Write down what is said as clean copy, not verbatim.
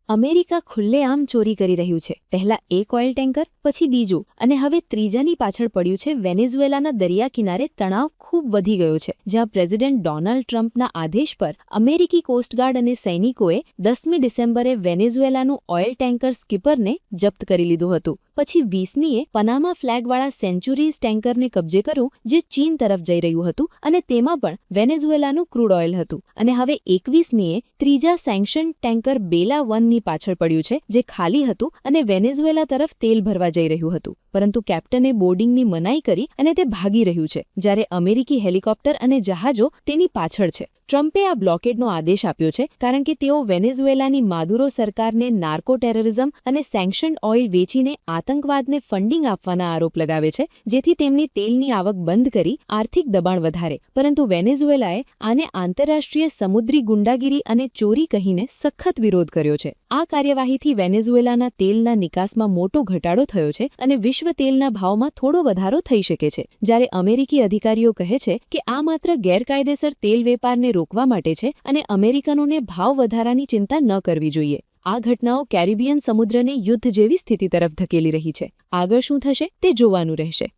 America ખુલ્લેઆમ ચોરી કરી રહ્યું છે. પહેલા એક ઓઇલ ટેન્કર, પછી બીજું, અને હવે ત્રીજાની પાછળ પડ્યું છે. વેનેઝુએલાના દરિયા કિનારે તણાવ ખૂબ વધી ગયો છે, જ્યાં પ્રેસિડેન્ટ ડોનાલ્ડ ટ્રમ્પના આદેશ પર અમેરિકી કોસ્ટગાર્ડ અને સૈનિકોએ 10મી ડિસેમ્બરે વેનેઝુએલાનું ઓઇલ ટેન્કર સ્કીપરને જપ્ત કરી લીધું હતું. પછી 20મીએ પનામા ફ્લેગવાળા સેન્ચુરીઝ ટેન્કરને કબજે કર્યું, જે ચીન તરફ જઈ રહ્યું હતું, અને તેમાં પણ વેનેઝુએલાનું ક્રૂડ ઓઇલ હતું. અને હવે 21મીએ ત્રીજા સેન્કશન ટેન્કર બેલા 1ની પાછળ પડ્યું છે, જે ખાલી હતું અને વેનેઝુએલા તરફ તેલ ભરવા જઈ રહ્યું હતું. પરંતુ કેપ્ટને બોર્ડિંગની મનાઈ કરી અને તે ભાગી રહ્યું છે, જ્યારે અમેરિકી હેલિકોપ્ટર અને જહાજો તેની પાછળ છે. ટ્રમ્પે આ બ્લોકેડનો આદેશ આપ્યો છે કારણ કે તેઓ વેનેઝુએલાની માદુરો સરકારને નાર્કો ટેરરિઝમ અને સેન્કશન્ડ ઓઇલ વેચીને આતંકવાદને ફંડિંગ આપવાના આરોપ લગાવે છે, જેથી તેમની તેલની આવક બંધ કરી આર્થિક દબાણ વધારે. પરંતુ વેનેઝુએલાએ આને આંતરરાષ્ટ્રીય સમુદ્રી ગુંડાગીરી અને ચોરી કહીને સખત વિરોધ કર્યો છે. આ કાર્યવાહીથી વેનેઝુએલાના તેલના નિકાસમાં મોટો ઘટાડો થયો છે અને વિશ્વ તેલના ભાવમાં થોડો વધારો થઈ શકે છે. જ્યારે અમેરિકી અધિકારીઓ કહે છે કે આ માત્ર ગેરકાયદેસર તેલ વેપારને રોકવા માટે છે અને અમેરિકનોને ભાવ વધારાની ચિંતા ન કરવી જોઈએ. આ ઘટનાઓ કેરિબિયન સમુદ્રને યુદ્ધ જેવી સ્થિતિ તરફ ધકેલી રહી છે. આગળ શું થશે તે જોવાનું રહેશે.